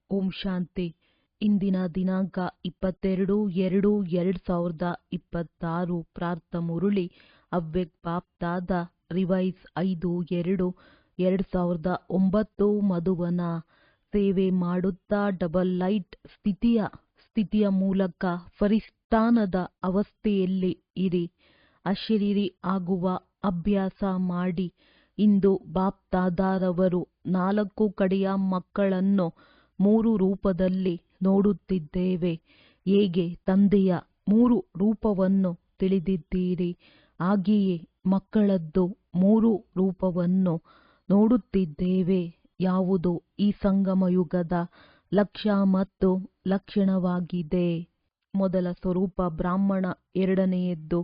ಓಂ ಶಾಂತಿ. ಇಂದಿನ ದಿನಾಂಕ 22/2/2026. ಪ್ರಾರ್ಥ ಮುರುಳಿ ಅವ್ಯಕ್ತ ಬಾಪ್ದಾದ ರಿವೈಸ್ 5/2/2009. ಮಧುವನ ಸೇವೆ ಮಾಡುತ್ತಾ ಡಬಲ್ ಲೈಟ್ ಸ್ಥಿತಿಯ ಮೂಲಕ ಫರಿಷ್ಠಾನದ ಅವಸ್ಥೆಯಲ್ಲಿ ಇರಿ. ಅಶರೀರಿ ಆಗುವ ಅಭ್ಯಾಸ ಮಾಡಿ. ಇಂದು ಬಾಪ್ದಾದಾರವರು 4 ಕಡೆಯ ಮಕ್ಕಳನ್ನು 3 ರೂಪದಲ್ಲಿ ನೋಡುತ್ತಿದ್ದೇವೆ. ಹೇಗೆ ತಂದೆಯ 3 ರೂಪವನ್ನು ತಿಳಿದಿದ್ದೀರಿ, ಹಾಗೆಯೇ ಮಕ್ಕಳದ್ದು 3 ರೂಪವನ್ನು ನೋಡುತ್ತಿದ್ದೇವೆ. ಯಾವುದು ಈ ಸಂಗಮಯುಗದ ಲಕ್ಷ್ಯ ಮತ್ತು ಲಕ್ಷಣವಾಗಿದೆ? ಮೊದಲ ಸ್ವರೂಪ ಬ್ರಾಹ್ಮಣ, ಎರಡನೆಯದ್ದು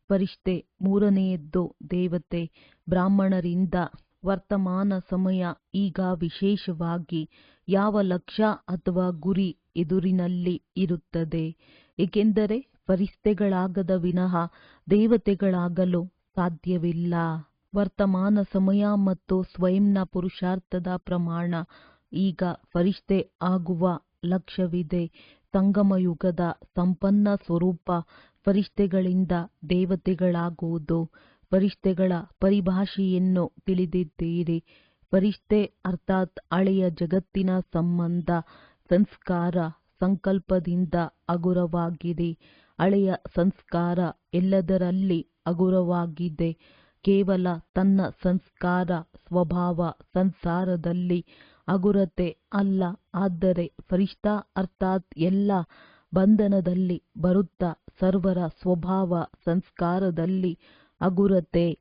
ಫರಿಷ್ಠೆ, ಮೂರನೆಯದ್ದು ದೇವತೆ. ಬ್ರಾಹ್ಮಣರಿಂದ ವರ್ತಮಾನ ಸಮಯ ಈಗ ವಿಶೇಷವಾಗಿ ಯಾವ ಲಕ್ಷ್ಯ ಅಥವಾ ಗುರಿ ಎದುರಿನಲ್ಲಿ ಇರುತ್ತದೆ? ಏಕೆಂದರೆ ಫರಿಷ್ಠೆಗಳಾಗದ ವಿನಃ ದೇವತೆಗಳಾಗಲು ಸಾಧ್ಯವಿಲ್ಲ. ವರ್ತಮಾನ ಸಮಯ ಮತ್ತು ಸ್ವಯಂನ ಪುರುಷಾರ್ಥದ ಪ್ರಮಾಣ. ಈಗ ಫರಿಷ್ಠೆ ಆಗುವ ಲಕ್ಷ್ಯವಿದೆ. ಸಂಗಮಯುಗದ ಸಂಪನ್ನ ಸ್ವರೂಪ ಫರಿಷ್ಠೆಗಳಿಂದ ದೇವತೆಗಳಾಗುವುದು. ಫರಿಷ್ಠೆಗಳ ಪರಿಭಾಷೆಯನ್ನು ತಿಳಿದಿದ್ದೀರಿ. ಫರಿಷ್ಠೆ ಅರ್ಥಾತ್ ಹಳೆಯ ಜಗತ್ತಿನ ಸಂಬಂಧ, ಸಂಸ್ಕಾರ, ಸಂಕಲ್ಪದಿಂದ ಹಗುರವಾಗಿರಿ. ಹಳೆಯ ಸಂಸ್ಕಾರ ಎಲ್ಲದರಲ್ಲಿ ಹಗುರವಾಗಿದೆ. ಕೇವಲ ತನ್ನ ಸಂಸ್ಕಾರ ಸ್ವಭಾವ ಸಂಸಾರದಲ್ಲಿ ಹಗುರತೆ ಅಲ್ಲ. ಆದರೆ ಫರಿಷ್ಠ ಅರ್ಥಾತ್ ಎಲ್ಲ ಬಂಧನದಲ್ಲಿ ಬರುತ್ತಾ ಸರ್ವರ ಸ್ವಭಾವ ಸಂಸ್ಕಾರದಲ್ಲಿ ಹಗುರತೆ.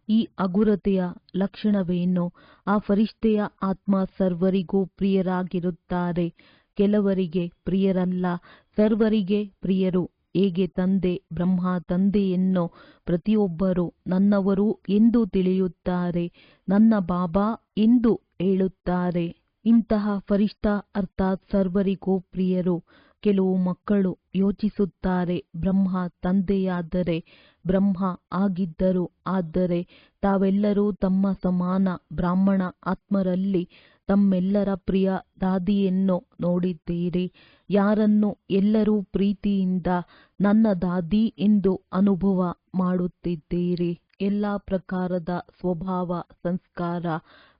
ಈ ಹಗುರತೆಯ ಲಕ್ಷಣವೇನು? ಆ ಫರಿಷ್ಠೆಯ ಆತ್ಮ ಸರ್ವರಿಗೂ ಪ್ರಿಯರಾಗಿರುತ್ತಾರೆ. ಕೆಲವರಿಗೆ ಪ್ರಿಯರಲ್ಲ, ಸರ್ವರಿಗೆ ಪ್ರಿಯರು. ಹೇಗೆ ತಂದೆ ಬ್ರಹ್ಮ ತಂದೆಯನ್ನು ಪ್ರತಿಯೊಬ್ಬರೂ ನನ್ನವರು ಎಂದು ತಿಳಿಯುತ್ತಾರೆ, ನನ್ನ ಬಾಬಾ ಎಂದು ಹೇಳುತ್ತಾರೆ. ಇಂತಹ ಫರಿಷ್ಠ ಅರ್ಥಾತ್ ಸರ್ವರಿಗೂ ಪ್ರಿಯರು. ಕೆಲವು ಮಕ್ಕಳು ಯೋಚಿಸುತ್ತಾರೆ, ಬ್ರಹ್ಮ ತಂದೆಯಾದರೆ ಬ್ರಹ್ಮ ಆಗಿದ್ದರು. ಆದರೆ ತಾವೆಲ್ಲರೂ ತಮ್ಮ ಸಮಾನ ಬ್ರಾಹ್ಮಣ ಆತ್ಮರಲ್ಲಿ ತಮ್ಮೆಲ್ಲರ ಪ್ರಿಯ ದಾದಿಯನ್ನು ನೋಡಿದ್ದೀರಿ. ಯಾರನ್ನು ಎಲ್ಲರೂ ಪ್ರೀತಿಯಿಂದ ನನ್ನ ದಾದಿ ಎಂದು ಅನುಭವ ಮಾಡುತ್ತಿದ್ದೀರಿ. ಎಲ್ಲ ಪ್ರಕಾರದ ಸ್ವಭಾವ ಸಂಸ್ಕಾರ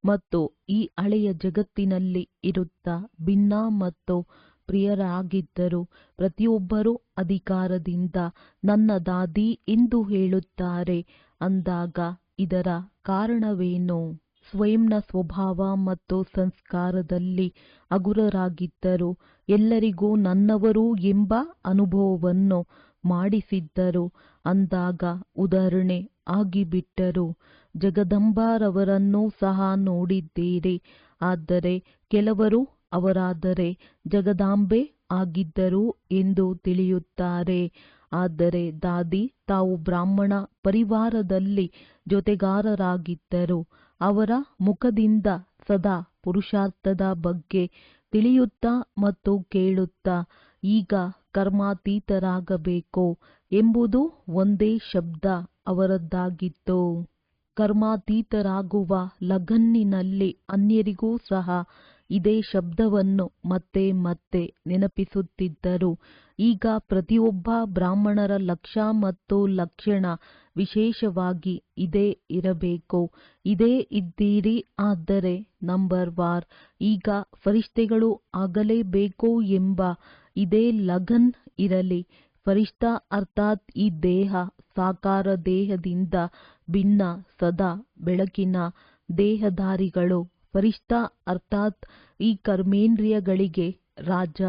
ಮತ್ತು ಈ ಹಳೆಯ ಜಗತ್ತಿನಲ್ಲಿ ಇರುತ್ತಾ ಭಿನ್ನ ಮತ್ತು ಪ್ರಿಯರಾಗಿದ್ದರು. ಪ್ರತಿಯೊಬ್ಬರೂ ಅಧಿಕಾರದಿಂದ ನನ್ನ ದಾದಿ ಎಂದು ಹೇಳುತ್ತಾರೆ. ಅಂದಾಗ ಇದರ ಕಾರಣವೇನು? ಸ್ವಯಂನ ಸ್ವಭಾವ ಮತ್ತು ಸಂಸ್ಕಾರದಲ್ಲಿ ಹಗುರರಾಗಿದ್ದರು. ಎಲ್ಲರಿಗೂ ನನ್ನವರು ಎಂಬ ಅನುಭವವನ್ನು ಮಾಡಿಸಿದ್ದರು. ಅಂದಾಗ ಉದಾಹರಣೆ ಆಗಿಬಿಟ್ಟರು. ಜಗದಂಬಾರವರನ್ನೂ ಸಹ ನೋಡಿದ್ದೀರಿ. ಆದರೆ ಕೆಲವರು ಅವರಾದರೆ ಜಗದಾಂಬೆ ಆಗಿದ್ದರು ಎಂದು ತಿಳಿಯುತ್ತಾರೆ. ಆದರೆ ದಾದಿ ತಾವು ಬ್ರಾಹ್ಮಣ ಪರಿವಾರದಲ್ಲಿ ಜೊತೆಗಾರರಾಗಿದ್ದರು. ಅವರ ಮುಖದಿಂದ ಸದಾ ಪುರುಷಾರ್ಥದ ಬಗ್ಗೆ ತಿಳಿಯುತ್ತಾ ಮತ್ತು ಕೇಳುತ್ತಾ ಈಗ ಕರ್ಮಾತೀತರಾಗಬೇಕು ಎಂಬುದು ಒಂದೇ ಶಬ್ದ ಅವರದ್ದಾಗಿತ್ತು. ಕರ್ಮಾತೀತರಾಗುವ ಲಗನ್ನಿನಲ್ಲಿ ಅನ್ಯರಿಗೂ ಸಹ ಇದೇ ಶಬ್ದವನ್ನು ಮತ್ತೆ ಮತ್ತೆ ನೆನಪಿಸುತ್ತಿದ್ದರು. ಈಗ ಪ್ರತಿಯೊಬ್ಬ ಬ್ರಾಹ್ಮಣರ ಲಕ್ಷ್ಯ ಮತ್ತು ಲಕ್ಷಣ ವಿಶೇಷವಾಗಿ ಇದೇ ಇರಬೇಕು. ಇದೇ ಇದ್ದೀರಿ. ಆದರೆ ನಂಬರ್ ವಾರ್ ಈಗ ಫರಿಷ್ಠೆಗಳು ಆಗಲೇಬೇಕು ಎಂಬ ಇದೇ ಲಗನ್ ಇರಲಿ. ಫರಿಷ್ಠ ಅರ್ಥಾತ್ ಈ ದೇಹ ಸಾಕಾರ ದೇಹದಿಂದ ಭಿನ್ನ ಸದಾ ಬೆಳಕಿನ ದೇಹಧಾರಿಗಳು. ಫರಿಷ್ಠ ಅರ್ಥಾತ್ ಈ ಕರ್ಮೇಂದ್ರಿಯಗಳಿಗೆ ರಾಜ.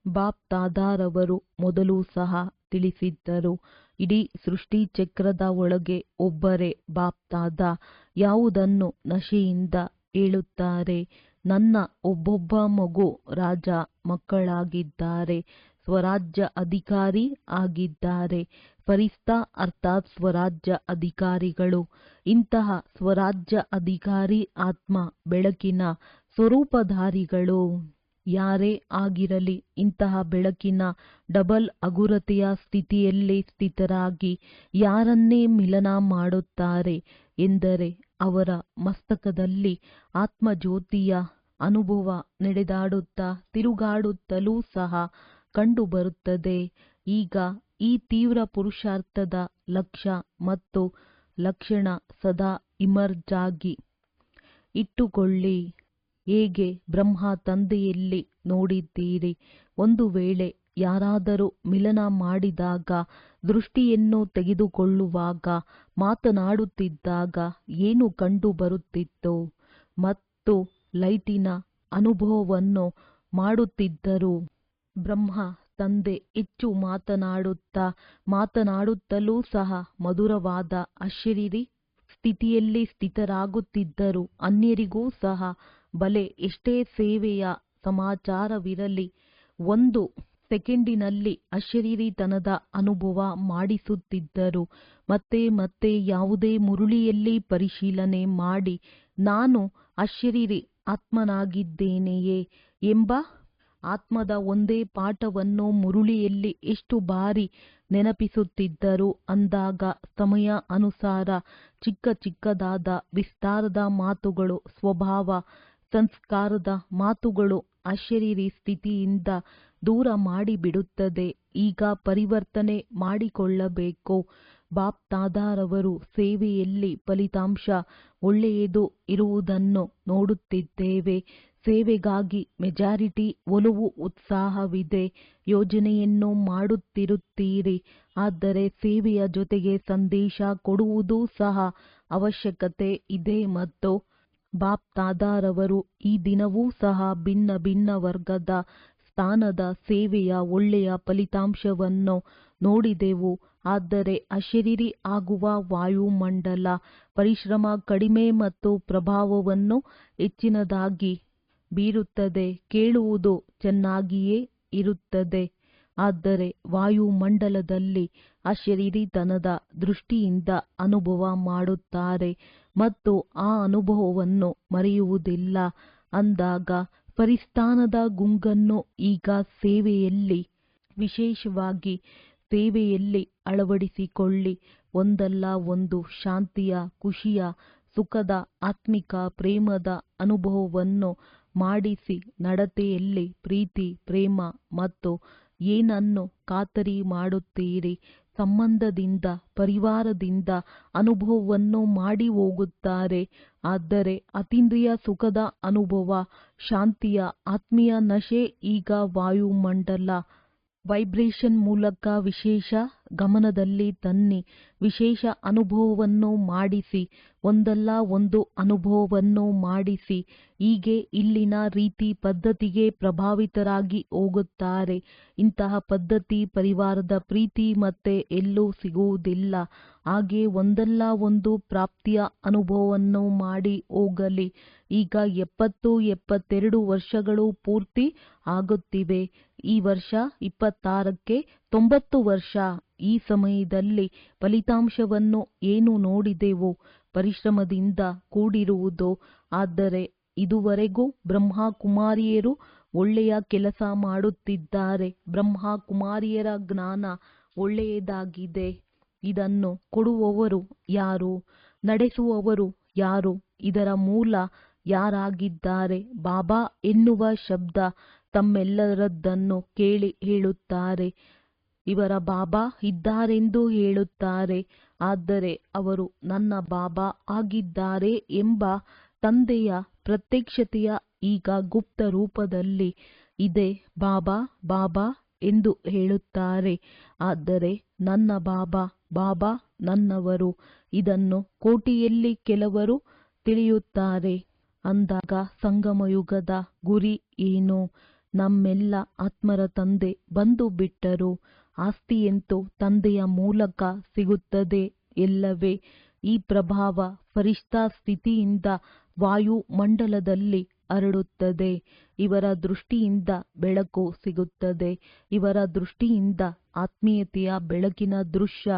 ಬಾಪ್ ದಾದಾರವರು ಮೊದಲು ಸಹ ತಿಳಿಸಿದ್ದರು, ಇಡೀ ಸೃಷ್ಟಿ ಚಕ್ರದ ಒಳಗೆ ಒಬ್ಬರೇ ಬಾಪ್ ದಾದಾ. ಯಾವುದನ್ನು ನಶೆಯಿಂದ ಹೇಳುತ್ತಾರೆ? ನನ್ನ ಒಬ್ಬೊಬ್ಬ ಮಗು ರಾಜ ಮಕ್ಕಳಾಗಿದ್ದಾರೆ, ಸ್ವರಾಜ್ಯ ಅಧಿಕಾರಿ ಆಗಿದ್ದಾರೆ. ಫರಿಷ್ಠ ಅರ್ಥಾತ್ ಸ್ವರಾಜ್ಯ ಅಧಿಕಾರಿಗಳು. ಇಂತಹ ಸ್ವರಾಜ್ಯ ಅಧಿಕಾರಿ ಆತ್ಮ ಬೆಳಕಿನ ಸ್ವರೂಪಧಾರಿಗಳು. ಯಾರೇ ಆಗಿರಲಿ ಇಂತಹ ಬೆಳಕಿನ ಡಬಲ್ ಹಗುರತೆಯ ಸ್ಥಿತಿಯಲ್ಲಿ ಸ್ಥಿತರಾಗಿ ಯಾರನ್ನೇ ಮಿಲನ ಮಾಡುತ್ತಾರೆ ಎಂದರೆ ಅವರ ಮಸ್ತಕದಲ್ಲಿ ಆತ್ಮಜ್ಯೋತಿಯ ಅನುಭವ ನಡೆದಾಡುತ್ತಾ ತಿರುಗಾಡುತ್ತಲೂ ಸಹ ಕಂಡುಬರುತ್ತದೆ. ಈಗ ಈ ತೀವ್ರ ಪುರುಷಾರ್ಥದ ಲಕ್ಷ್ಯ ಮತ್ತು ಲಕ್ಷಣ ಸದಾ ಇಮರ್ಜ್ ಆಗಿ ಇಟ್ಟುಕೊಳ್ಳಿ. ಹೇಗೆ ಬ್ರಹ್ಮ ತಂದೆಯಲ್ಲಿ ನೋಡಿದ್ದೀರಿ, ಒಂದು ವೇಳೆ ಯಾರಾದರೂ ಮಿಲನ ಮಾಡಿದಾಗ, ದೃಷ್ಟಿಯನ್ನು ತೆಗೆದುಕೊಳ್ಳುವಾಗ, ಮಾತನಾಡುತ್ತಿದ್ದಾಗ ಏನು ಕಂಡು ಬರುತ್ತಿತ್ತು ಮತ್ತು ಲೈಟಿನ ಅನುಭವವನ್ನು ಮಾಡುತ್ತಿದ್ದರು. ಬ್ರಹ್ಮ ತಂದೆ ಹೆಚ್ಚು ಮಾತನಾಡುತ್ತಲೂ ಸಹ ಮಧುರವಾದ ಅಶರೀರಿ ಸ್ಥಿತಿಯಲ್ಲಿ ಸ್ಥಿತರಾಗುತ್ತಿದ್ದರು. ಅನ್ಯರಿಗೂ ಸಹ ಬಲೆ ಎಷ್ಟೇ ಸೇವೆಯ ಸಮಾಚಾರವಿರಲಿ, 1 ಸೆಕೆಂಡಿನಲ್ಲಿ ಅಶರೀರಿತನದ ಅನುಭವ ಮಾಡಿಸುತ್ತಿದ್ದರು. ಮತ್ತೆ ಮತ್ತೆ ಯಾವುದೇ ಮುರುಳಿಯಲ್ಲಿ ಪರಿಶೀಲನೆ ಮಾಡಿ, ನಾನು ಅಶರೀರಿ ಆತ್ಮನಾಗಿದ್ದೇನೆಯೇ ಎಂಬ ಆತ್ಮದ ಒಂದೇ ಪಾಠವನ್ನು ಮುರುಳಿಯಲ್ಲಿ ಎಷ್ಟು ಬಾರಿ ನೆನಪಿಸುತ್ತಿದ್ದರು ಅಂದಾಗ ಸಮಯ ಅನುಸಾರ ಚಿಕ್ಕ ಚಿಕ್ಕದಾದ ವಿಸ್ತಾರದ ಮಾತುಗಳು, ಸ್ವಭಾವ ಸಂಸ್ಕಾರದ ಮಾತುಗಳು ಅಶರೀರಿ ಸ್ಥಿತಿಯಿಂದ ದೂರ ಮಾಡಿಬಿಡುತ್ತದೆ. ಈಗ ಪರಿವರ್ತನೆ ಮಾಡಿಕೊಳ್ಳಬೇಕು. ಬಾಪ್ ದಾದಾರವರು ಸೇವೆಯಲ್ಲಿ ಫಲಿತಾಂಶ ಒಳ್ಳೆಯದು ಇರುವುದನ್ನು ನೋಡುತ್ತಿದ್ದೇವೆ. ಸೇವೆಗಾಗಿ ಮೆಜಾರಿಟಿ ಒಲವು ಉತ್ಸಾಹವಿದೆ. ಯೋಜನೆಯನ್ನು ಮಾಡುತ್ತಿರುತ್ತೀರಿ, ಆದರೆ ಸೇವೆಯ ಜೊತೆಗೆ ಸಂದೇಶ ಕೊಡುವುದು ಸಹ ಅವಶ್ಯಕತೆ ಇದೆ. ಮತ್ತು ಬಾಪ್ ದಾದಾರವರು ಈ ದಿನವೂ ಸಹ ಭಿನ್ನ ಭಿನ್ನ ವರ್ಗದ ಸ್ಥಾನದ ಸೇವೆಯ ಒಳ್ಳೆಯ ಫಲಿತಾಂಶವನ್ನು ನೋಡಿದೆವು. ಆದರೆ ಅಶರೀರಿ ಆಗುವ ವಾಯುಮಂಡಲ ಪರಿಶ್ರಮ ಕಡಿಮೆ ಮತ್ತು ಪ್ರಭಾವವನ್ನು ಹೆಚ್ಚಿನದಾಗಿ ಬೀರುತ್ತದೆ. ಕೇಳುವುದು ಚೆನ್ನಾಗಿಯೇ ಇರುತ್ತದೆ, ಆದರೆ ವಾಯುಮಂಡಲದಲ್ಲಿ ಅಶರೀರಿತನದ ದೃಷ್ಟಿಯಿಂದ ಅನುಭವ ಮಾಡುತ್ತಾರೆ ಮತ್ತು ಆ ಅನುಭವವನ್ನು ಮರೆಯುವುದಿಲ್ಲ ಅಂದಾಗ ಫರಿಸ್ತಾನದ ಗುಂಗನ್ನು ಈಗ ಸೇವೆಯಲ್ಲಿ, ವಿಶೇಷವಾಗಿ ಸೇವೆಯಲ್ಲಿ ಅಳವಡಿಸಿಕೊಳ್ಳಿ. ಒಂದಲ್ಲ ಒಂದು ಶಾಂತಿಯ, ಖುಷಿಯ, ಸುಖದ, ಆತ್ಮಿಕ ಪ್ರೇಮದ ಅನುಭವವನ್ನು ಮಾಡಿಸಿ. ನಡತೆಯಲ್ಲಿ ಪ್ರೀತಿ, ಪ್ರೇಮ ಮತ್ತು ಏನನ್ನು ಖಾತರಿ ಮಾಡುತ್ತೀರಿ, ಸಂಬಂಧದಿಂದ, ಪರಿವಾರದಿಂದ ಅನುಭವವನ್ನು ಮಾಡಿ ಹೋಗುತ್ತಾರೆ. ಆದರೆ ಅತೀಂದ್ರಿಯ ಸುಖದ ಅನುಭವ, ಶಾಂತಿಯ ಆತ್ಮೀಯ ನಶೆ ಈಗ ವಾಯುಮಂಡಲ ವೈಬ್ರೇಷನ್ ಮೂಲಕ ವಿಶೇಷ ಗಮನದಲ್ಲಿ ತನ್ನಿ. ವಿಶೇಷ ಅನುಭವವನ್ನು ಮಾಡಿಸಿ, ಒಂದಲ್ಲ ಒಂದು ಅನುಭವವನ್ನು ಮಾಡಿಸಿ. ಹೀಗೆ ಇಲ್ಲಿನ ರೀತಿ ಪದ್ಧತಿಗೆ ಪ್ರಭಾವಿತರಾಗಿ ಹೋಗುತ್ತಾರೆ. ಇಂತಹ ಪದ್ಧತಿ ಪರಿವಾರದ ಪ್ರೀತಿ ಮತ್ತೆ ಎಲ್ಲೂ ಸಿಗುವುದಿಲ್ಲ. ಹಾಗೆ ಒಂದಲ್ಲ ಒಂದು ಪ್ರಾಪ್ತಿಯ ಅನುಭವವನ್ನು ಮಾಡಿ ಹೋಗಲಿ. ಈಗ 70-72 ವರ್ಷಗಳು ಪೂರ್ತಿ ಆಗುತ್ತಿವೆ. ಈ ವರ್ಷ 26ಕ್ಕೆ 90 ವರ್ಷ. ಈ ಸಮಯದಲ್ಲಿ ಫಲಿತಾಂಶವನ್ನು ಏನು ನೋಡಿದೆವು? ಪರಿಶ್ರಮದಿಂದ ಕೂಡಿರುವುದು. ಆದರೆ ಇದುವರೆಗೂ ಬ್ರಹ್ಮ ಕುಮಾರಿಯರು ಒಳ್ಳೆಯ ಕೆಲಸ ಮಾಡುತ್ತಿದ್ದಾರೆ. ಬ್ರಹ್ಮ ಕುಮಾರಿಯರ ಜ್ಞಾನ ಒಳ್ಳೆಯದಾಗಿದೆ. ಇದನ್ನು ಕೊಡುವವರು ಯಾರು? ನಡೆಸುವವರು ಯಾರು? ಇದರ ಮೂಲ ಯಾರಾಗಿದ್ದಾರೆ? ಬಾಬಾ ಎನ್ನುವ ಶಬ್ದ ತಮ್ಮೆಲ್ಲರದ್ದನ್ನು ಕೇಳಿ ಹೇಳುತ್ತಾರೆ. ಇವರ ಬಾಬಾ ಇದ್ದಾರೆಂದು ಹೇಳುತ್ತಾರೆ, ಆದರೆ ಅವರು ನನ್ನ ಬಾಬಾ ಆಗಿದ್ದಾರೆ ಎಂಬ ತಂದೆಯ ಪ್ರತ್ಯಕ್ಷತೆಯ ಈಗ ಗುಪ್ತ ರೂಪದಲ್ಲಿ ಇದೆ. ಬಾಬಾ ಬಾಬಾ ಎಂದು ಹೇಳುತ್ತಾರೆ, ಆದರೆ ನನ್ನ ಬಾಬಾ, ಬಾಬಾ ನನ್ನವರು. ಇದನ್ನು ಕೋಟಿಯಲ್ಲಿ ಕೆಲವರು ತಿಳಿಯುತ್ತಾರೆ. ಅಂದಾಗ ಸಂಗಮಯುಗದ ಗುರಿ ಏನು? ನಮ್ಮೆಲ್ಲ ಆತ್ಮರ ತಂದೆ ಬಂದು ಬಿಟ್ಟರು. ಆಸ್ತಿಯಂತೂ ತಂದೆಯ ಮೂಲಕ ಸಿಗುತ್ತದೆ ಎಲ್ಲವೇ? ಈ ಪ್ರಭಾವ ಫರಿಷ್ಠಾ ಸ್ಥಿತಿಯಿಂದ ವಾಯುಮಂಡಲದಲ್ಲಿ ಹರಡುತ್ತದೆ. ಇವರ ದೃಷ್ಟಿಯಿಂದ ಬೆಳಕು ಸಿಗುತ್ತದೆ. ಇವರ ದೃಷ್ಟಿಯಿಂದ ಆತ್ಮೀಯತೆಯ ಬೆಳಕಿನ ದೃಶ್ಯ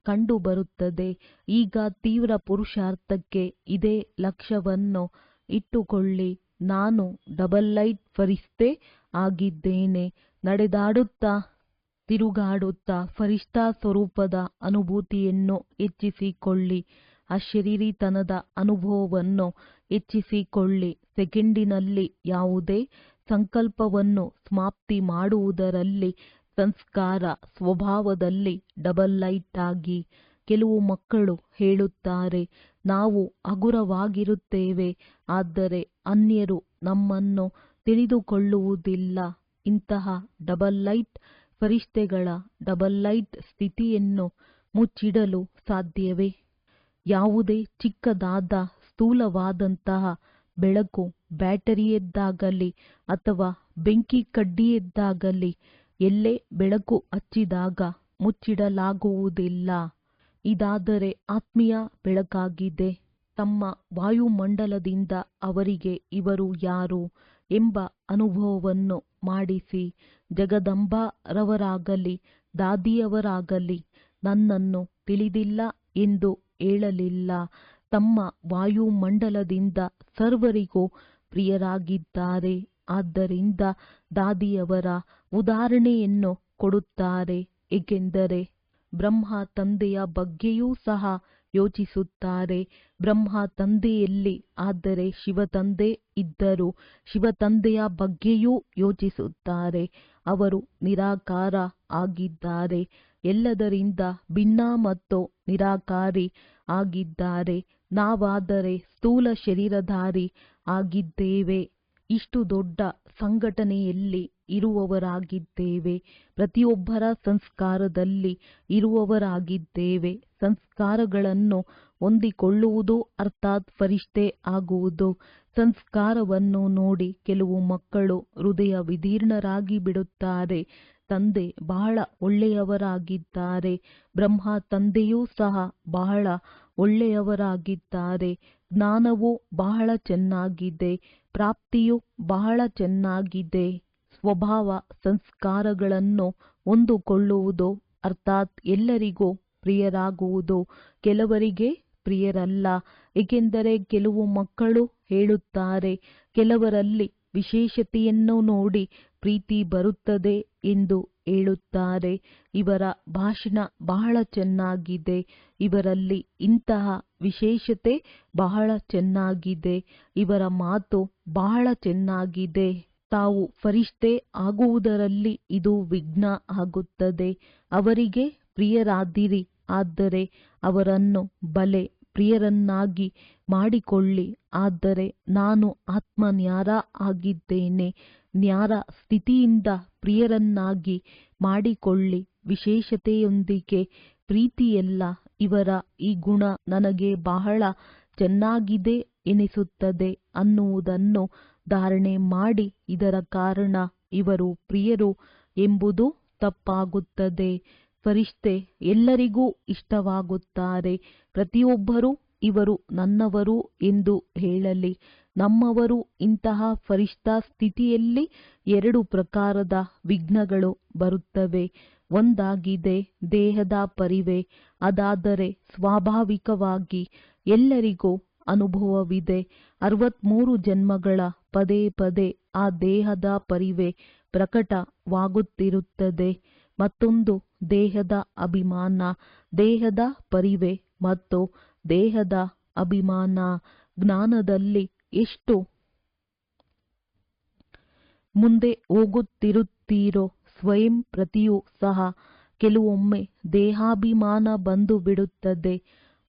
ಕಂಡುಬರುತ್ತದೆ. ಈಗ ತೀವ್ರ ಪುರುಷಾರ್ಥಕ್ಕೆ ಇದೇ ಲಕ್ಷ್ಯವನ್ನು ಇಟ್ಟುಕೊಳ್ಳಿ. ನಾನು ಡಬಲ್ ಲೈಟ್ ಫರಿಷ್ಠೆ ಆಗಿದ್ದೇನೆ. ನಡೆದಾಡುತ್ತಾ ತಿರುಗಾಡುತ್ತಾ ಫರಿಷ್ಠಾ ಸ್ವರೂಪದ ಅನುಭೂತಿಯನ್ನು ಹೆಚ್ಚಿಸಿಕೊಳ್ಳಿ. ಅಶರೀರಿತನದ ಅನುಭವವನ್ನು ಹೆಚ್ಚಿಸಿಕೊಳ್ಳಿ. ಸೆಕೆಂಡಿನಲ್ಲಿ ಯಾವುದೇ ಸಂಕಲ್ಪವನ್ನು ಸಮಾಪ್ತಿ ಮಾಡುವುದರಲ್ಲಿ ಸಂಸ್ಕಾರ ಸ್ವಭಾವದಲ್ಲಿ ಡಬಲ್ ಲೈಟ್ ಆಗಿ. ಕೆಲವು ಮಕ್ಕಳು ಹೇಳುತ್ತಾರೆ, ನಾವು ಹಗುರವಾಗಿರುತ್ತೇವೆ, ಆದರೆ ಅನ್ಯರು ನಮ್ಮನ್ನು ತಿಳಿದುಕೊಳ್ಳುವುದಿಲ್ಲ. ಇಂತಹ ಡಬಲ್ ಲೈಟ್ ಫರಿಷ್ಠೆಗಳ ಡಬಲ್ ಲೈಟ್ ಸ್ಥಿತಿಯನ್ನು ಮುಚ್ಚಿಡಲು ಸಾಧ್ಯವೇ? ಯಾವುದೇ ಚಿಕ್ಕದಾದ ಸ್ಥೂಲವಾದಂತಹ ಬೆಳಕು ಬ್ಯಾಟರಿಯದ್ದಾಗಲಿ ಅಥವಾ ಬೆಂಕಿ ಕಡ್ಡಿಯದ್ದಾಗಲಿ ಎಲ್ಲೇ ಬೆಳಕು ಹಚ್ಚಿದಾಗ ಮುಚ್ಚಿಡಲಾಗುವುದಿಲ್ಲ. ಇದಾದರೆ ಆತ್ಮೀಯ ಬೆಳಕಾಗಿದೆ. ತಮ್ಮ ವಾಯುಮಂಡಲದಿಂದ ಅವರಿಗೆ ಇವರು ಯಾರು ಎಂಬ ಅನುಭವವನ್ನು ಮಾಡಿಸಿ. ಜಗದಂಬಾರವರಾಗಲಿ ದಾದಿಯವರಾಗಲಿ ನನ್ನನ್ನು ತಿಳಿದಿಲ್ಲ ಎಂದು ಹೇಳಲಿಲ್ಲ. ತಮ್ಮ ವಾಯುಮಂಡಲದಿಂದ ಸರ್ವರಿಗೂ ಪ್ರಿಯರಾಗಿದ್ದಾರೆ. ಆದ್ದರಿಂದ ದಾದಿಯವರ ಉದಾಹರಣೆಯನ್ನು ಕೊಡುತ್ತಾರೆ. ಏಕೆಂದರೆ ಬ್ರಹ್ಮ ತಂದೆಯ ಬಗ್ಗೆಯೂ ಸಹ ಯೋಚಿಸುತ್ತಾರೆ. ಬ್ರಹ್ಮ ತಂದೆಯಲ್ಲಿ ಆದರೆ ಶಿವತಂದೆ ಇದ್ದರು. ಶಿವತಂದೆಯ ಬಗ್ಗೆಯೂ ಯೋಚಿಸುತ್ತಾರೆ. ಅವರು ನಿರಾಕಾರ ಆಗಿದ್ದಾರೆ. ಎಲ್ಲದರಿಂದ ಭಿನ್ನ ಮತ್ತು ನಿರಾಕಾರಿ ಆಗಿದ್ದಾರೆ. ನಾವಾದರೆ ಸ್ಥೂಲ ಶರೀರಧಾರಿ ಆಗಿದ್ದೇವೆ. ಇಷ್ಟು ದೊಡ್ಡ ಸಂಘಟನೆಯಲ್ಲಿ ಇರುವವರಾಗಿದ್ದೇವೆ. ಪ್ರತಿಯೊಬ್ಬರ ಸಂಸ್ಕಾರದಲ್ಲಿ ಇರುವವರಾಗಿದ್ದೇವೆ. ಸಂಸ್ಕಾರಗಳನ್ನು ಹೊಂದಿಕೊಳ್ಳುವುದು ಅರ್ಥಾತ್ ಫರಿಷ್ಠೆ ಆಗುವುದು. ಸಂಸ್ಕಾರವನ್ನು ನೋಡಿ ಕೆಲವು ಮಕ್ಕಳು ಹೃದಯ ವಿದೀರ್ಣರಾಗಿ ಬಿಡುತ್ತಾರೆ. ತಂದೆ ಬಹಳ ಒಳ್ಳೆಯವರಾಗಿದ್ದಾರೆ. ಬ್ರಹ್ಮ ತಂದೆಯೂ ಸಹ ಬಹಳ ಒಳ್ಳೆಯವರಾಗಿದ್ದಾರೆ. ಜ್ಞಾನವು ಬಹಳ ಚೆನ್ನಾಗಿದೆ. ಪ್ರಾಪ್ತಿಯು ಬಹಳ ಚೆನ್ನಾಗಿದೆ. ಸ್ವಭಾವ ಸಂಸ್ಕಾರಗಳನ್ನು ಹೊಂದಿಕೊಳ್ಳುವುದು ಅರ್ಥಾತ್ ಎಲ್ಲರಿಗೂ ಪ್ರಿಯರಾಗುವುದು. ಕೆಲವರಿಗೆ ಪ್ರಿಯರಲ್ಲ. ಏಕೆಂದರೆ ಕೆಲವು ಮಕ್ಕಳು ಹೇಳುತ್ತಾರೆ, ಕೆಲವರಲ್ಲಿ ವಿಶೇಷತೆಯನ್ನು ನೋಡಿ ಪ್ರೀತಿ ಬರುತ್ತದೆ ಎಂದು ಹೇಳುತ್ತಾರೆ. ಇವರ ಭಾಷಣ ಬಹಳ ಚೆನ್ನಾಗಿದೆ. ಇವರಲ್ಲಿ ಇಂತಹ ವಿಶೇಷತೆ ಬಹಳ ಚೆನ್ನಾಗಿದೆ. ಇವರ ಮಾತು ಬಹಳ ಚೆನ್ನಾಗಿದೆ. ತಾವು ಫರಿಷ್ಠೆ ಆಗುವುದರಲ್ಲಿ ಇದು ವಿಘ್ನ ಆಗುತ್ತದೆ. ಅವರಿಗೆ ಪ್ರಿಯರಾದಿರಿ, ಆದರೆ ಅವರನ್ನು ಬಲೆ ಪ್ರಿಯರನ್ನಾಗಿ ಮಾಡಿಕೊಳ್ಳಿ. ಆದರೆ ನಾನು ಆತ್ಮ ನ್ಯಾರ ಆಗಿದ್ದೇನೆ. ನ್ಯಾರ ಸ್ಥಿತಿಯಿಂದ ಪ್ರಿಯರನ್ನಾಗಿ ಮಾಡಿಕೊಳ್ಳಿ. ವಿಶೇಷತೆಯೊಂದಿಗೆ ಪ್ರೀತಿಯಲ್ಲ. ಇವರ ಈ ಗುಣ ನನಗೆ ಬಹಳ ಚೆನ್ನಾಗಿದೆ ಎನಿಸುತ್ತದೆ ಅನ್ನುವುದನ್ನು ಧಾರಣೆ ಮಾಡಿ ಇದರ ಕಾರಣ ಇವರು ಪ್ರಿಯರು ಎಂಬುದು ತಪ್ಪಾಗುತ್ತದೆ. ಫರಿಷ್ಠೆ ಎಲ್ಲರಿಗೂ ಇಷ್ಟವಾಗುತ್ತಾರೆ. ಪ್ರತಿಯೊಬ್ಬರೂ ಇವರು ನನ್ನವರು ಎಂದು ಹೇಳಲಿ. ನಮ್ಮವರು. ಇಂತಹ ಫರಿಷ್ಠ ಸ್ಥಿತಿಯಲ್ಲಿ ಎರಡು ಪ್ರಕಾರದ ವಿಘ್ನಗಳು ಬರುತ್ತವೆ. ಒಂದಾಗಿದೆ ದೇಹದ ಪರಿವೆ. ಅದಾದರೆ ಸ್ವಾಭಾವಿಕವಾಗಿ ಎಲ್ಲರಿಗೂ ಅನುಭವವಿದೆ. 63 ಜನ್ಮಗಳ ಪದೇ ಪದೇ ಆ ದೇಹದ ಪರಿವೆ ಪ್ರಕಟವಾಗುತ್ತಿರುತ್ತದೆ. ಮತ್ತೊಂದು ದೇಹದ ಅಭಿಮಾನ. ದೇಹದ ಪರಿವೆ ಮತ್ತು ದೇಹದ ಅಭಿಮಾನ. ಜ್ಞಾನದಲ್ಲಿ ಎಷ್ಟು ಮುಂದೆ ಹೋಗುತ್ತಿರುತ್ತೀರೋ ಸ್ವಯಂ ಪ್ರತಿಯೂ ಸಹ ಕೆಲವೊಮ್ಮೆ ದೇಹಾಭಿಮಾನ ಬಂದು ಬಿಡುತ್ತದೆ.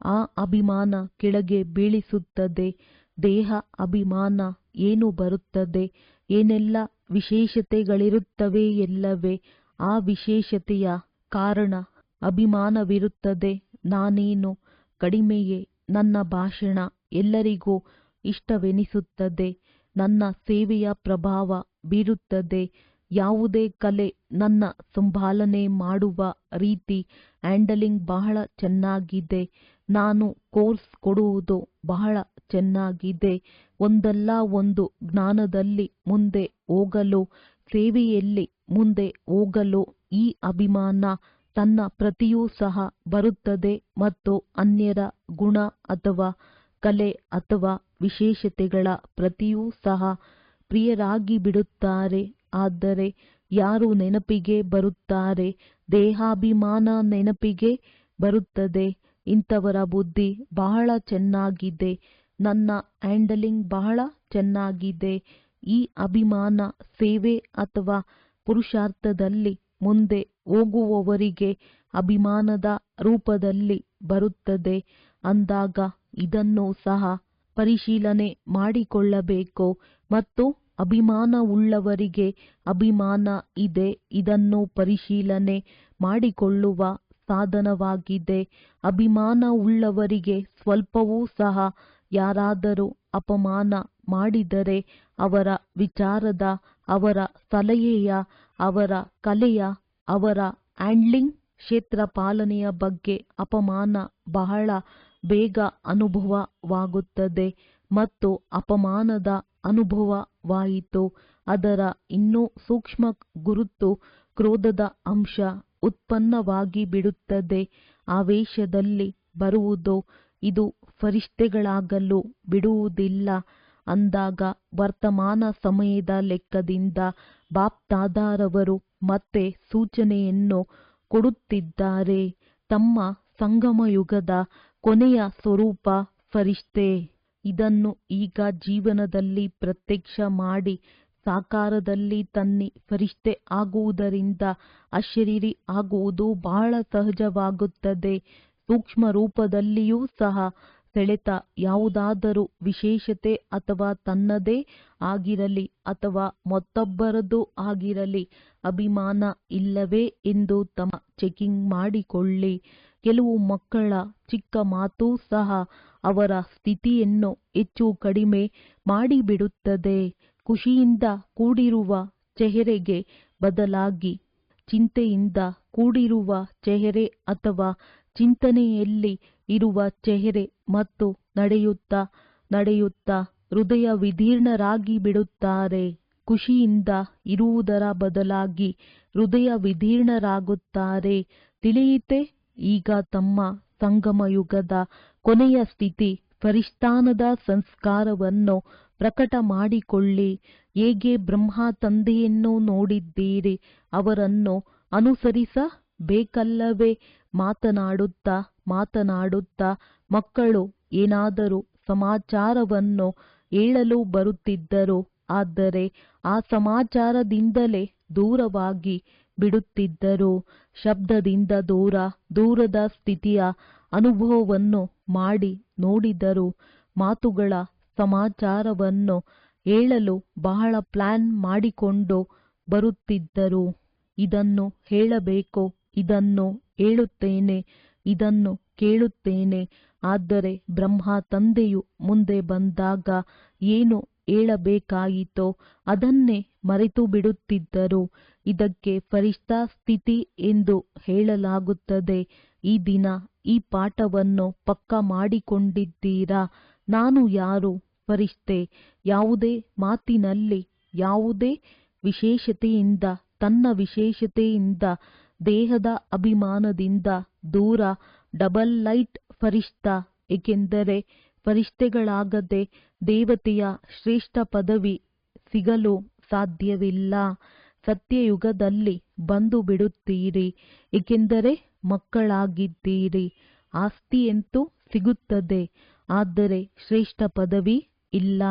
ಆ ಅಭಿಮಾನ ಕೆಳಗೆ ಬೀಳಿಸುತ್ತದೆ. ದೇಹ ಅಭಿಮಾನ ಏನು ಬರುತ್ತದೆ, ಏನೆಲ್ಲ ವಿಶೇಷತೆಗಳಿರುತ್ತವೆ ಎಲ್ಲವೇ ಆ ವಿಶೇಷತೆಯ ಕಾರಣ ಅಭಿಮಾನವಿರುತ್ತದೆ. ನಾನೇನು ಕಡಿಮೆಯೇ. ನನ್ನ ಭಾಷಣ ಎಲ್ಲರಿಗೂ ಇಷ್ಟವೆನಿಸುತ್ತದೆ. ನನ್ನ ಸೇವೆಯ ಪ್ರಭಾವ ಬೀರುತ್ತದೆ. ಯಾವುದೇ ಕಲೆ ನನ್ನ ಸಂಭಾಲನೆ ಮಾಡುವ ರೀತಿ ಹ್ಯಾಂಡಲಿಂಗ್ ಬಹಳ ಚೆನ್ನಾಗಿದೆ. ನಾನು ಕೋರ್ಸ್ ಕೊಡುವುದು ಬಹಳ ಚೆನ್ನಾಗಿದೆ. ಒಂದಲ್ಲ ಒಂದು ಜ್ಞಾನದಲ್ಲಿ ಮುಂದೆ ಹೋಗಲು, ಸೇವೆಯಲ್ಲಿ ಮುಂದೆ ಹೋಗಲು ಈ ಅಭಿಮಾನ ತನ್ನ ಪ್ರತಿಯೂ ಸಹ ಬರುತ್ತದೆ ಮತ್ತು ಅನ್ಯರ ಗುಣ ಅಥವಾ ಕಲೆ ಅಥವಾ ವಿಶೇಷತೆಗಳ ಪ್ರತಿಯೂ ಸಹ ಪ್ರಿಯರಾಗಿ ಬಿಡುತ್ತಾರೆ. ಆದರೆ ಯಾರು ನೆನಪಿಗೆ ಬರುತ್ತಾರೆ? ದೇಹಾಭಿಮಾನ ನೆನಪಿಗೆ ಬರುತ್ತದೆ. ಇಂಥವರ ಬುದ್ಧಿ ಬಹಳ ಚೆನ್ನಾಗಿದೆ, ನನ್ನ ಹ್ಯಾಂಡಲಿಂಗ್ ಬಹಳ ಚೆನ್ನಾಗಿದೆ. ಈ ಅಭಿಮಾನ ಸೇವೆ ಅಥವಾ ಪುರುಷಾರ್ಥದಲ್ಲಿ ಮುಂದೆ ಹೋಗುವವರಿಗೆ ಅಭಿಮಾನದ ರೂಪದಲ್ಲಿ ಬರುತ್ತದೆ. ಅಂದಾಗ ಇದನ್ನು ಸಹ ಪರಿಶೀಲನೆ ಮಾಡಿಕೊಳ್ಳಬೇಕು. ಮತ್ತು ಅಭಿಮಾನವುಳ್ಳವರಿಗೆ ಅಭಿಮಾನ ಇದೆ, ಇದನ್ನು ಪರಿಶೀಲನೆ ಮಾಡಿಕೊಳ್ಳುವ ಸಾಧನವಾಗಿದೆ. ಅಭಿಮಾನವುಳ್ಳವರಿಗೆ ಸ್ವಲ್ಪವೂ ಸಹ ಯಾರಾದರೂ ಅಪಮಾನ ಮಾಡಿದರೆ ಅವರ ವಿಚಾರದ, ಅವರ ಸಲಹೆಯ, ಅವರ ಕಲೆಯ, ಅವರ ಹ್ಯಾಂಡ್ಲಿಂಗ್ ಕ್ಷೇತ್ರ ಪಾಲನೆಯ ಬಗ್ಗೆ ಅಪಮಾನ ಬಹಳ ಬೇಗ ಅನುಭವವಾಗುತ್ತದೆ. ಮತ್ತು ಅಪಮಾನದ ಅನುಭವವಾಯಿತು, ಅದರ ಇನ್ನೂ ಸೂಕ್ಷ್ಮ ಗುರುತು ಕ್ರೋಧದ ಅಂಶ ಉತ್ಪನ್ನವಾಗಿ ಬಿಡುತ್ತದೆ. ಆವೇಶದಲ್ಲಿ ಬರುವುದು ಇದು ಫರಿಷ್ಠೆಗಳಾಗಲು ಬಿಡುವುದಿಲ್ಲ. ಅಂದಾಗ ವರ್ತಮಾನ ಸಮಯದ ಲೆಕ್ಕದಿಂದ ಬಾಪ್ದಾದಾರವರು ಮತ್ತೆ ಸೂಚನೆಯನ್ನು ಕೊಡುತ್ತಿದ್ದಾರೆ. ತಮ್ಮ ಸಂಗಮಯುಗದ ಕೊನೆಯ ಸ್ವರೂಪ ಫರಿಷ್ಠೆ. ಇದನ್ನು ಈಗ ಜೀವನದಲ್ಲಿ ಪ್ರತ್ಯಕ್ಷ ಮಾಡಿ ಸಾಕಾರದಲ್ಲಿ ತನ್ನಿ. ಫರಿಷ್ಠೆ ಆಗುವುದರಿಂದ ಅಶರೀರಿ ಆಗುವುದು ಬಹಳ ಸಹಜವಾಗುತ್ತದೆ. ಸೂಕ್ಷ್ಮ ರೂಪದಲ್ಲಿಯೂ ಸಹ ಸೆಳೆತ ಯಾವುದಾದರೂ ವಿಶೇಷತೆ ಅಥವಾ ತನ್ನದೇ ಆಗಿರಲಿ ಅಥವಾ ಮತ್ತೊಬ್ಬರದ್ದು ಆಗಿರಲಿ ಅಭಿಮಾನ ಇಲ್ಲವೇ ಎಂದು ತಮ್ಮ ಚೆಕಿಂಗ್ ಮಾಡಿಕೊಳ್ಳಿ. ಕೆಲವು ಮಕ್ಕಳ ಚಿಕ್ಕ ಮಾತು ಸಹ ಅವರ ಸ್ಥಿತಿಯನ್ನು ಹೆಚ್ಚು ಕಡಿಮೆ ಮಾಡಿಬಿಡುತ್ತದೆ. ಖುಷಿಯಿಂದ ಕೂಡಿರುವ ಚೆಹರೆಗೆ ಬದಲಾಗಿ ಚಿಂತೆಯಿಂದ ಕೂಡಿರುವ ಚೆಹರೆ ಅಥವಾ ಚಿಂತನೆಯಲ್ಲಿ ಇರುವ ಚೆಹರೆ ಮತ್ತು ನಡೆಯುತ್ತಾ ನಡೆಯುತ್ತಾ ಹೃದಯ ವಿದೀರ್ಣರಾಗಿ ಬಿಡುತ್ತಾರೆ. ಖುಷಿಯಿಂದ ಇರುವುದರ ಬದಲಾಗಿ ಹೃದಯ ವಿದೀರ್ಣರಾಗುತ್ತಾರೆ. ತಿಳಿಯಿತೆ? ಈಗ ತಮ್ಮ ಸಂಗಮಯುಗದ ಕೊನೆಯ ಸ್ಥಿತಿ ಫರಿಷ್ಠಾನದ ಸಂಸ್ಕಾರವನ್ನು ಪ್ರಕಟ ಮಾಡಿಕೊಳ್ಳಿ. ಹೇಗೆ ಬ್ರಹ್ಮ ತಂದೆಯನ್ನು ನೋಡಿದ್ದೀರಿ, ಅವರನ್ನು ಅನುಸರಿಸಬೇಕಲ್ಲವೇ? ಮಾತನಾಡುತ್ತಾ ಮಾತನಾಡುತ್ತಾ ಮಕ್ಕಳು ಏನಾದರೂ ಸಮಾಚಾರವನ್ನು ಹೇಳಲು ಬರುತ್ತಿದ್ದರು, ಆದರೆ ಆ ಸಮಾಚಾರದಿಂದಲೇ ದೂರವಾಗಿ ಬಿಡುತ್ತಿದ್ದರು. ಶಬ್ದದಿಂದ ದೂರ, ದೂರದ ಸ್ಥಿತಿಯ ಅನುಭವವನ್ನು ಮಾಡಿ ನೋಡಿದರು. ಮಾತುಗಳ ಸಮಾಚಾರವನ್ನು ಹೇಳಲು ಬಹಳ ಪ್ಲಾನ್ ಮಾಡಿಕೊಂಡು ಬರುತ್ತಿದ್ದರು. ಇದನ್ನು ಹೇಳಬೇಕು, ಇದನ್ನು ಹೇಳುತ್ತೇನೆ, ಇದನ್ನು ಕೇಳುತ್ತೇನೆ. ಆದರೆ ಬ್ರಹ್ಮ ತಂದೆಯು ಮುಂದೆ ಬಂದಾಗ ಏನು ಹೇಳಬೇಕಾಯಿತೋ ಅದನ್ನೇ ಮರೆತು ಬಿಡುತ್ತಿದ್ದರು. ಇದಕ್ಕೆ ಫರಿಷ್ಠಾ ಸ್ಥಿತಿ ಎಂದು ಹೇಳಲಾಗುತ್ತದೆ. ಈ ದಿನ ಈ ಪಾಠವನ್ನು ಪಕ್ಕಾ ಮಾಡಿಕೊಂಡಿದ್ದೀರಾ? ನಾನು ಯಾರು? ಫರಿಷ್ಠೆ. ಯಾವುದೇ ಮಾತಿನಲ್ಲಿ ಯಾವುದೇ ವಿಶೇಷತೆಯಿಂದ, ತನ್ನ ವಿಶೇಷತೆಯಿಂದ, ದೇಹದ ಅಭಿಮಾನದಿಂದ ದೂರ. ಡಬಲ್ ಲೈಟ್ ಫರಿಷ್ಠಾ. ಏಕೆಂದರೆ ಫರಿಷ್ಠೆಗಳಾಗದೆ ದೇವತೆಯ ಶ್ರೇಷ್ಠ ಪದವಿ ಸಿಗಲು ಸಾಧ್ಯವಿಲ್ಲ. ಸತ್ಯಯುಗದಲ್ಲಿ ಬಂದು ಬಿಡುತ್ತೀರಿ, ಏಕೆಂದರೆ ಮಕ್ಕಳಾಗಿದ್ದೀರಿ. ಆಸ್ತಿಯಂತೂ ಸಿಗುತ್ತದೆ, ಆದರೆ ಶ್ರೇಷ್ಠ ಪದವಿ ಇಲ್ಲ.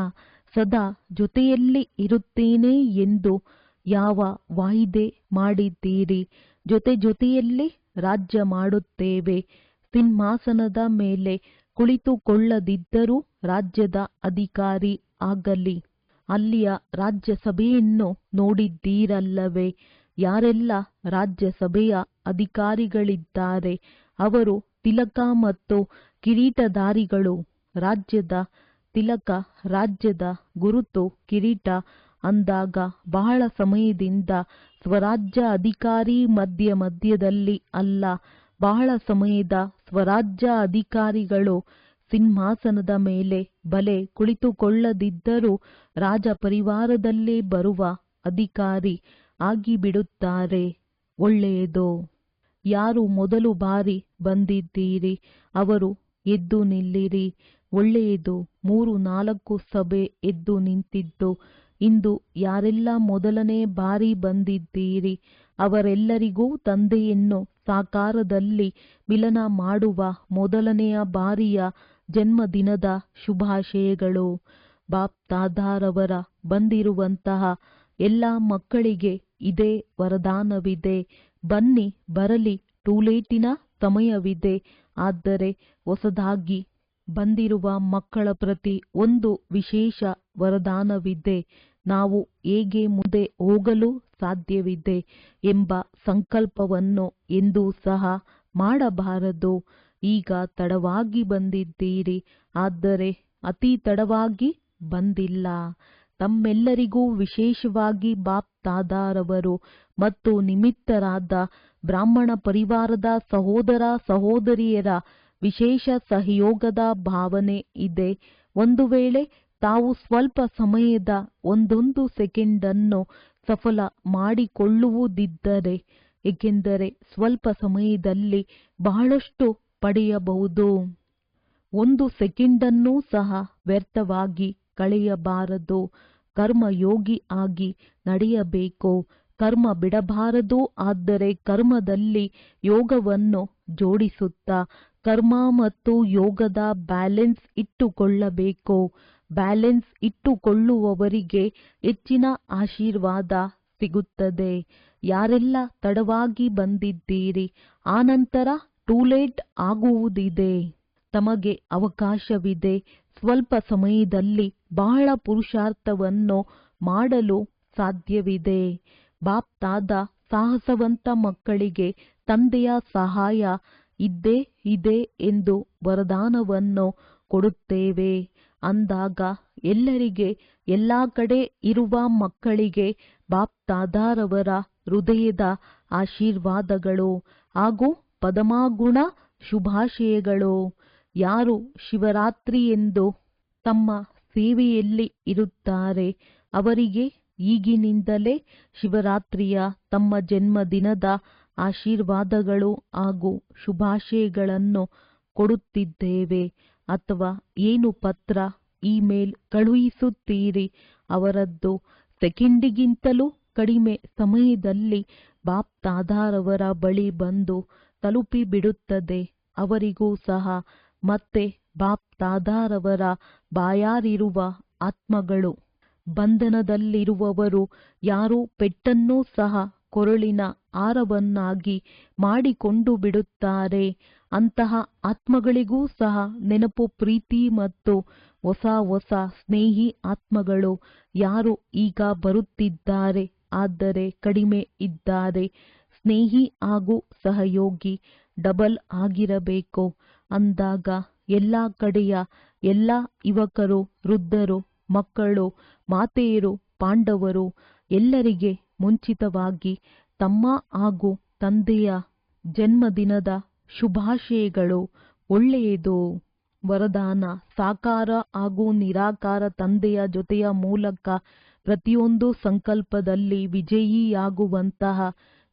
ಸದಾ ಜೊತೆಯಲ್ಲಿ ಇರುತ್ತೇನೆ ಎಂದು ಯಾವ ವಾಯಿದೆ ಮಾಡಿದ್ದೀರಿ? ಜೊತೆ ಜೊತೆಯಲ್ಲಿ ರಾಜ್ಯ ಮಾಡುತ್ತೇವೆ. ಸಿಂಹಾಸನದ ಮೇಲೆ ಕುಳಿತುಕೊಳ್ಳದಿದ್ದರೂ ರಾಜ್ಯದ ಅಧಿಕಾರಿ ಆಗಲಿ. ಅಲ್ಲಿಯ ರಾಜ್ಯಸಭೆಯನ್ನು ನೋಡಿದ್ದೀರಲ್ಲವೇ? ಯಾರೆಲ್ಲ ರಾಜ್ಯಸಭೆಯ ಅಧಿಕಾರಿಗಳಿದ್ದಾರೆ ಅವರು ತಿಲಕ ಮತ್ತು ಕಿರೀಟಧಾರಿಗಳು. ರಾಜ್ಯದ ತಿಲಕ, ರಾಜ್ಯದ ಗುರುತು, ಕಿರೀಟ ಅಂದಾಗ ಬಹಳ ಸಮಯದಿಂದ ಸ್ವರಾಜ್ಯ ಅಧಿಕಾರಿ ಮಧ್ಯ ಮಧ್ಯದಲ್ಲಿ ಅಲ್ಲ. ಬಹಳ ಸಮಯದ ಸ್ವರಾಜ್ಯ ಅಧಿಕಾರಿಗಳು ಸಿಂಹಾಸನದ ಮೇಲೆ ಬಲೆ ಕುಳಿತುಕೊಳ್ಳದಿದ್ದರೂ ರಾಜ ಪರಿವಾರದಲ್ಲಿ ಬರುವ ಅಧಿಕಾರಿ ಆಗಿಬಿಡುತ್ತಾರೆ. ಒಳ್ಳೆಯದು. ಯಾರು ಮೊದಲು ಬಾರಿ ಬಂದಿದ್ದೀರಿ ಅವರು ಎದ್ದು ನಿಲ್ಲಿರಿ. ಒಳ್ಳೆಯದು. 3-4 ಸಭೆ ಎದ್ದು ನಿಂತಿದ್ದು ಇಂದು ಯಾರೆಲ್ಲ ಮೊದಲನೇ ಬಾರಿ ಬಂದಿದ್ದೀರಿ ಅವರೆಲ್ಲರಿಗೂ ತಂದೆಯನ್ನು ಸಾಕಾರದಲ್ಲಿ ಮಿಲನ ಮಾಡುವ ಮೊದಲನೆಯ ಬಾರಿಯ ಜನ್ಮದಿನದ ಶುಭಾಶಯಗಳು. ಬಾಪ್ ದಾದಾರವರ ಬಂದಿರುವಂತಹ ಎಲ್ಲ ಮಕ್ಕಳಿಗೆ ಇದೇ ವರದಾನವಿದೆ. ಬನ್ನಿ ಬರಲಿ, ಟೂಲೇಟಿನ ಸಮಯವಿದೆ. ಆದರೆ ಹೊಸದಾಗಿ ಬಂದಿರುವ ಮಕ್ಕಳ ಪ್ರತಿ ಒಂದು ವಿಶೇಷ ವರದಾನವಿದೆ. ನಾವು ಹೇಗೆ ಮುಂದೆ ಹೋಗಲು ಸಾಧ್ಯವಿದೆ ಎಂಬ ಸಂಕಲ್ಪವನ್ನು ಎಂದೂ ಸಹ ಮಾಡಬಾರದು. ಈಗ ತಡವಾಗಿ ಬಂದಿದ್ದೀರಿ, ಆದರೆ ಅತಿ ತಡವಾಗಿ ಬಂದಿಲ್ಲ. ತಮ್ಮೆಲ್ಲರಿಗೂ ವಿಶೇಷವಾಗಿ ಬಾಪ್ ದಾದಾರವರು ಮತ್ತು ನಿಮಿತ್ತರಾದ ಬ್ರಾಹ್ಮಣ ಪರಿವಾರದ ಸಹೋದರ ಸಹೋದರಿಯರ ವಿಶೇಷ ಸಹಯೋಗದ ಭಾವನೆ ಇದೆ. ಒಂದು ವೇಳೆ ತಾವು ಸ್ವಲ್ಪ ಸಮಯದ ಒಂದೊಂದು ಸೆಕೆಂಡನ್ನು ಸಫಲ ಮಾಡಿಕೊಳ್ಳುವುದಿದ್ದರೆ, ಏಕೆಂದರೆ ಸ್ವಲ್ಪ ಸಮಯದಲ್ಲಿ ಬಹಳಷ್ಟು ಪಡೆಯಬಹುದು. ಒಂದು ಸೆಕೆಂಡನ್ನೂ ಸಹ ವ್ಯರ್ಥವಾಗಿ ಕಳೆಯಬಾರದು. ಕರ್ಮಯೋಗಿ ಆಗಿ ನಡೆಯಬೇಕು. ಕರ್ಮ ಬಿಡಬಾರದು. ಆದರೆ ಕರ್ಮದಲ್ಲಿ ಯೋಗವನ್ನು ಜೋಡಿಸುತ್ತಾ ಕರ್ಮ ಮತ್ತು ಯೋಗದ ಬ್ಯಾಲೆನ್ಸ್ ಇಟ್ಟುಕೊಳ್ಳಬೇಕು. ಬ್ಯಾಲೆನ್ಸ್ ಇಟ್ಟುಕೊಳ್ಳುವವರಿಗೆ ಹೆಚ್ಚಿನ ಆಶೀರ್ವಾದ ಸಿಗುತ್ತದೆ. ಯಾರೆಲ್ಲ ತಡವಾಗಿ ಬಂದಿದ್ದೀರಿ, ಆನಂತರ ಟೂಲೇಟ್ ಆಗುವುದಿದೆ. ತಮಗೆ ಅವಕಾಶವಿದೆ. ಸ್ವಲ್ಪ ಸಮಯದಲ್ಲಿ ಬಹಳ ಪುರುಷಾರ್ಥವನ್ನು ಮಾಡಲು ಸಾಧ್ಯವಿದೆ. ಬಾಪ್ ದಾದಾ ಸಾಹಸವಂತ ಮಕ್ಕಳಿಗೆ ತಂದೆಯ ಸಹಾಯ ಇದ್ದೇ ಇದೆ ಎಂದು ವರದಾನವನ್ನು ಕೊಡುತ್ತೇವೆ. ಅಂದಾಗ ಎಲ್ಲರಿಗೆ ಎಲ್ಲ ಕಡೆ ಇರುವ ಮಕ್ಕಳಿಗೆ ಬಾಪ್ ದಾದಾರವರ ಹೃದಯದ ಆಶೀರ್ವಾದಗಳು ಹಾಗೂ ಪದಮಾಗುಣ ಶುಭಾಶಯಗಳು. ಯಾರು ಶಿವರಾತ್ರಿಯೆಂದು ತಮ್ಮ ಸೇವೆಯಲ್ಲಿ ಇರುತ್ತಾರೆ ಅವರಿಗೆ ಈಗಿನಿಂದಲೇ ಶಿವರಾತ್ರಿಯ ತಮ್ಮ ಜನ್ಮದಿನದ ಆಶೀರ್ವಾದಗಳು ಹಾಗೂ ಶುಭಾಶಯಗಳನ್ನು ಕೊಡುತ್ತಿದ್ದೇವೆ. ಅಥವಾ ಏನು ಪತ್ರ, ಇಮೇಲ್ ಕಳುಹಿಸುತ್ತೀರಿ ಅವರದ್ದು ಸೆಕೆಂಡಿಗಿಂತಲೂ ಕಡಿಮೆ ಸಮಯದಲ್ಲಿ ಬಾಪ್ ದಾದಾರವರ ಬಳಿ ಬಂದು ತಲುಪಿಬಿಡುತ್ತದೆ. ಅವರಿಗೂ ಸಹ ಮತ್ತೆ ಬಾಪ್ ದಾದಾರವರ ಬಾಯಾರಿರುವ ಆತ್ಮಗಳು, ಬಂಧನದಲ್ಲಿರುವವರು ಯಾರು ಪೆಟ್ಟನ್ನೂ ಸಹ ಕೊರಳಿನ ಹಾರವನ್ನಾಗಿ ಮಾಡಿಕೊಂಡು ಬಿಡುತ್ತಾರೆ, ಅಂತಹ ಆತ್ಮಗಳಿಗೂ ಸಹ ನೆನಪು, ಪ್ರೀತಿ ಮತ್ತು ಹೊಸ ಹೊಸ ಸ್ನೇಹಿ ಆತ್ಮಗಳು ಯಾರು ಈಗ ಬರುತ್ತಿದ್ದಾರೆ ಆದರೆ ಕಡಿಮೆ ಇದ್ದಾರೆ. ಸ್ನೇಹಿ ಹಾಗೂ ಸಹಯೋಗಿ ಡಬಲ್ ಆಗಿರಬೇಕು. ಅಂದಾಗ ಎಲ್ಲ ಕಡೆಯ ಎಲ್ಲ ಯುವಕರು, ವೃದ್ಧರು, ಮಕ್ಕಳು, ಮಾತೆಯರು, ಪಾಂಡವರು ಎಲ್ಲರಿಗೆ ಮುಂಚಿತವಾಗಿ ತಮ್ಮ ಹಾಗೂ ತಂದೆಯ ಜನ್ಮದಿನದ ಶುಭಾಶಯಗಳು. ಒಳ್ಳೆಯದು. ವರದಾನ ಸಾಕಾರ ಹಾಗೂ ನಿರಾಕಾರ ತಂದೆಯ ಜೊತೆಯ ಮೂಲಕ ಪ್ರತಿಯೊಂದು ಸಂಕಲ್ಪದಲ್ಲಿ ವಿಜಯಿಯಾಗುವಂತಹ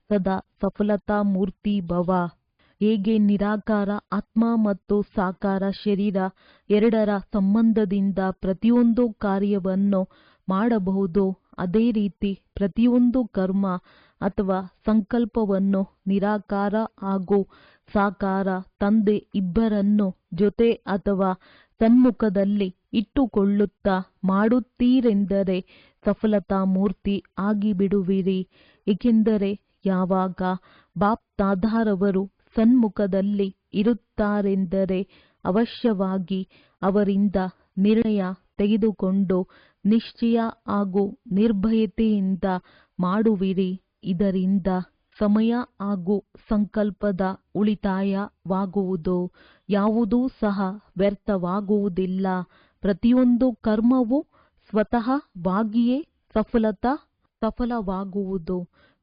ಸದಾ ಸಫಲತಾ ಮೂರ್ತಿ ಭವ. ಹೇಗೆ ನಿರಾಕಾರ ಆತ್ಮ ಮತ್ತು ಸಾಕಾರ ಶರೀರ ಎರಡರ ಸಂಬಂಧದಿಂದ ಪ್ರತಿಯೊಂದು ಕಾರ್ಯವನ್ನು ಮಾಡಬಹುದು, ಅದೇ ರೀತಿ ಪ್ರತಿಯೊಂದು ಕರ್ಮ ಅಥವಾ ಸಂಕಲ್ಪವನ್ನು ನಿರಾಕಾರ ಹಾಗೂ ಸಾಕಾರ ತಂದೆ ಇಬ್ಬರನ್ನು ಜೊತೆ ಅಥವಾ ಸನ್ಮುಖದಲ್ಲಿ ಇಟ್ಟುಕೊಳ್ಳುತ್ತಾ ಮಾಡುತ್ತೀರೆಂದರೆ ಸಫಲತಾ ಮೂರ್ತಿ ಆಗಿಬಿಡುವಿರಿ. ಏಕೆಂದರೆ ಯಾವಾಗ ಬಾಪ್ ದಾದಾರವರು ಸನ್ಮುಖದಲ್ಲಿ ಇರುತ್ತಾರೆಂದರೆ ಅವಶ್ಯವಾಗಿ ಅವರಿಂದ ನಿರ್ಣಯ ತೆಗೆದುಕೊಂಡು ನಿಶ್ಚಯ ಹಾಗೂ ನಿರ್ಭಯತೆಯಿಂದ ಮಾಡುವಿರಿ. ಇದರಿಂದ ಸಮಯ ಹಾಗೂ ಸಂಕಲ್ಪದ ಉಳಿತಾಯವಾಗುವುದು. ಯಾವುದೂ ಸಹ ವ್ಯರ್ಥವಾಗುವುದಿಲ್ಲ. ಪ್ರತಿಯೊಂದು ಕರ್ಮವೂ ಸ್ವತಃವಾಗಿಯೇ ಸಫಲವಾಗುವುದು.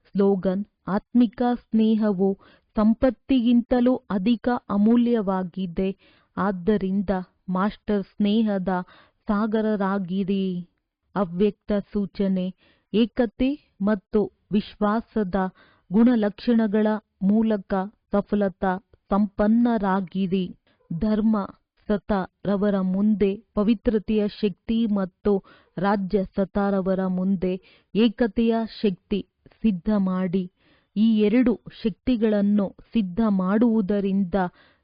ಸ್ಲೋಗನ್: ಆತ್ಮಿಕ ಸ್ನೇಹವು ಸಂಪತ್ತಿಗಿಂತಲೂ ಅಧಿಕ ಅಮೂಲ್ಯವಾಗಿದೆ. ಆದ್ದರಿಂದ ಮಾಸ್ಟರ್ ಸ್ನೇಹದ ಸಾಗರರಾಗಿರಿ. ಅವ್ಯಕ್ತ ಸೂಚನೆ: ಏಕತೆ ಮತ್ತು ವಿಶ್ವಾಸದ ಗುಣಲಕ್ಷಣಗಳ ಮೂಲಕ ಸಫಲತಾ ಸಂಪನ್ನರಾಗಿರಿ. ಧರ್ಮ ಸತಾರವರ ಮುಂದೆ ಪವಿತ್ರತೆಯ ಶಕ್ತಿ ಮತ್ತು ರಾಜ್ಯ ಸತಾರವರ ಮುಂದೆ ಏಕತೆಯ ಶಕ್ತಿ ಸಿದ್ಧ ಮಾಡಿ. ಈ ಎರಡು ಶಕ್ತಿಗಳನ್ನು ಸಿದ್ಧ ಮಾಡುವುದರಿಂದ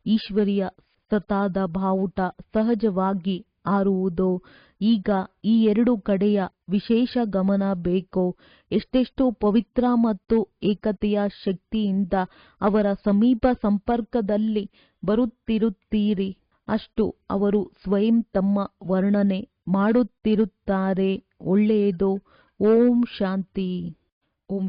ಈಶ್ವರೀಯ ಸತಾದ ಬಾವುಟ ಸಹಜವಾಗಿ ಹಾರುವುದು. ಈಗ ಈ ಎರಡು ಕಡೆಯ ವಿಶೇಷ ಗಮನ ಬೇಕು. ಎಷ್ಟೆಷ್ಟು ಪವಿತ್ರ ಮತ್ತು ಏಕತೆಯ ಶಕ್ತಿಯಿಂದ ಅವರ ಸಮೀಪ ಸಂಪರ್ಕದಲ್ಲಿ ಬರುತ್ತಿರುತ್ತೀರಿ, ಅಷ್ಟು ಅವರು ಸ್ವಯಂ ತಮ್ಮ ವರ್ಣನೆ ಮಾಡುತ್ತಿರುತ್ತಾರೆ. ಒಳ್ಳೆಯದು. ಓಂ ಶಾಂತಿ. ಓಂ